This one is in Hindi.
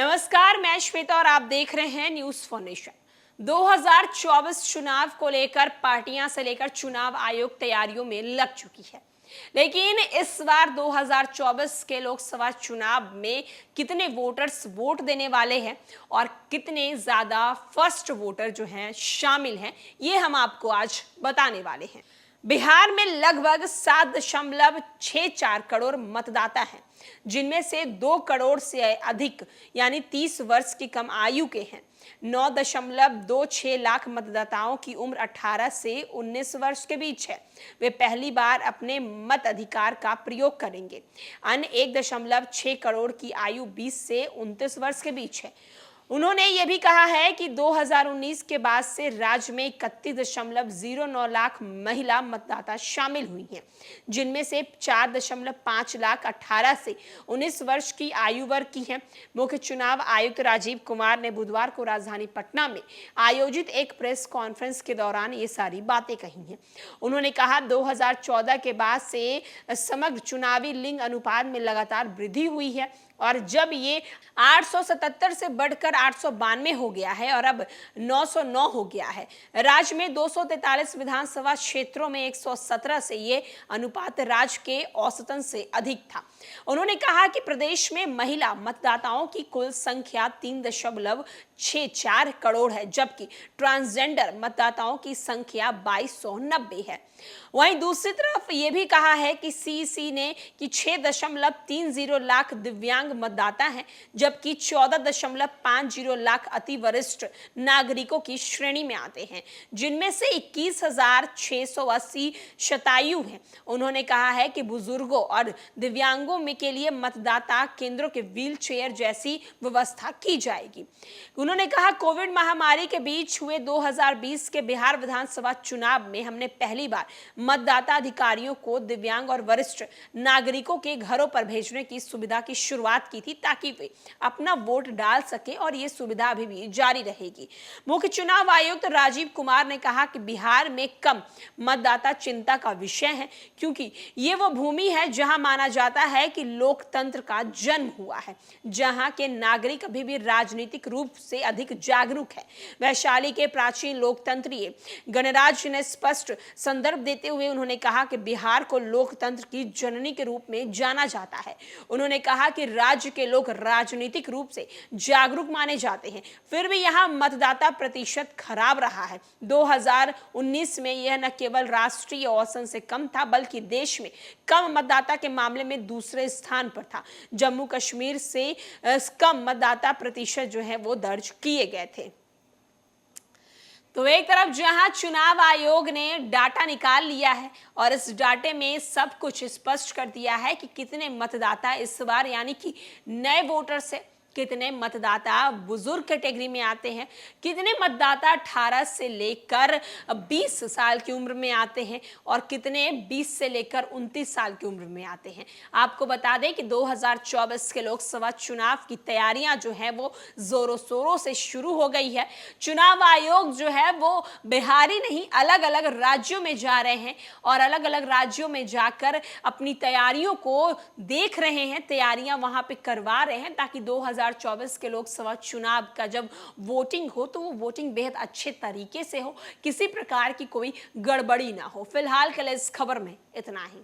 नमस्कार, मैं श्वेता और आप देख रहे हैं न्यूज फॉर नेशन। 2024 चुनाव को लेकर पार्टियां से लेकर चुनाव आयोग तैयारियों में लग चुकी है, लेकिन इस बार 2024 के लोकसभा चुनाव में कितने वोटर्स वोट देने वाले हैं और कितने ज्यादा फर्स्ट वोटर जो हैं शामिल हैं, ये हम आपको आज बताने वाले हैं। बिहार में लगभग 7.64 करोड़ मतदाता हैं, जिनमें से 2 करोड़ से अधिक यानी 30 वर्ष की कम आयु के हैं। 9.26 लाख मतदाताओं की उम्र 18 से 19 वर्ष के बीच है। वे पहली बार अपने मत अधिकार का प्रयोग करेंगे। अन्य 1.6 करोड़ की आयु 20 से 29 वर्ष के बीच है। उन्होंने ये भी कहा है कि 2019 के बाद से राज्य में 31.09 लाख महिला मतदाता शामिल हुई हैं, जिनमें से 4.5 लाख 18 से 19 वर्ष की आयु वर्ग की हैं। मुख्य चुनाव आयुक्त राजीव कुमार ने बुधवार को राजधानी पटना में आयोजित एक प्रेस कॉन्फ्रेंस के दौरान ये सारी बातें कही हैं। उन्होंने कहा 2014 के बाद से समग्र चुनावी लिंग अनुपात में लगातार वृद्धि हुई है और जब ये 877 से बढ़कर 892 हो गया है और अब 909 हो गया है। राज्य में 243 विधानसभा क्षेत्रों में 117 से ये अनुपात राज्य के औसतन से अधिक था। उन्होंने कहा कि प्रदेश में महिला मतदाताओं की कुल संख्या 3.64 करोड़ है, जबकि ट्रांसजेंडर मतदाताओं की संख्या 2290 है। वहीं दूसरी तरफ ये भी कहा है कि सीईसी ने कि 6.30 लाख दिव्यांग मतदाता हैं, जबकि 14.50 लाख अति वरिष्ठ नागरिकों की श्रेणी में आते हैं, जिनमें से 21,680 शतायु हैं। उन्होंने कहा है कि बुजुर्गों और दिव्यांगों में के लिए मतदाता केंद्रों के व्हील चेयर जैसी व्यवस्था की जाएगी। उन्होंने कहा कोविड महामारी के बीच हुए 2020 के बिहार विधानसभा चुनाव में हमने पहली बार मतदाता अधिकारियों को दिव्यांग और वरिष्ठ नागरिकों के घरों पर भेजने की सुविधा की शुरुआत की थी, ताकि वे अपना वोट डाल सके और ये सुविधा अभी भी जारी रहेगी। मुख्य चुनाव आयुक्त राजीव कुमार ने कहा कि बिहार में कम मतदाता चिंता का विषय है, क्योंकि ये वो भूमि है जहां माना जाता है कि लोकतंत्र का जन्म हुआ है, जहां के नागरिक अभी भी राजनीतिक रूप से अधिक जागरूक है। वैशाली के प्राचीन लोकतंत्रीय गणराज्य ने स्पष्ट संदर्भ देते हुए उन्होंने कहा कि बिहार को लोकतंत्र की जननी के रूप में जाना जाता है। उन्होंने कहा कि राज्य के लोग राजनीतिक रूप से जागरूक माने जाते हैं, फिर भी यहां मतदाता प्रतिशत खराब रहा है। 2019 में यह न केवल राष्ट्रीय औसत से कम था, बल्कि देश में कम मतदाता के मामले में दूसरे स्थान पर था। जम्मू कश्मीर से कम मतदाता प्रतिशत जो है वो दर्ज किए गए थे। तो एक तरफ जहां चुनाव आयोग ने डाटा निकाल लिया है और इस डाटे में सब कुछ स्पष्ट कर दिया है कि कितने मतदाता इस बार यानी कि नए वोटर से कितने मतदाता बुजुर्ग कैटेगरी में आते हैं, कितने मतदाता 18 से लेकर 20 साल की उम्र में आते हैं और कितने 20 से लेकर 29 साल की उम्र में आते हैं। आपको बता दें कि 2024 के लोकसभा चुनाव की तैयारियां जो है वो जोरों शोरों से शुरू हो गई है। चुनाव आयोग जो है वो बिहार ही नहीं अलग अलग राज्यों में जा रहे हैं और अलग अलग राज्यों में जाकर अपनी तैयारियों को देख रहे हैं, तैयारियां वहां पे करवा रहे हैं, ताकि 2024 के लोकसभा चुनाव का जब वोटिंग हो तो वो वोटिंग बेहद अच्छे तरीके से हो, किसी प्रकार की कोई गड़बड़ी ना हो। फिलहाल के लिए इस खबर में इतना ही।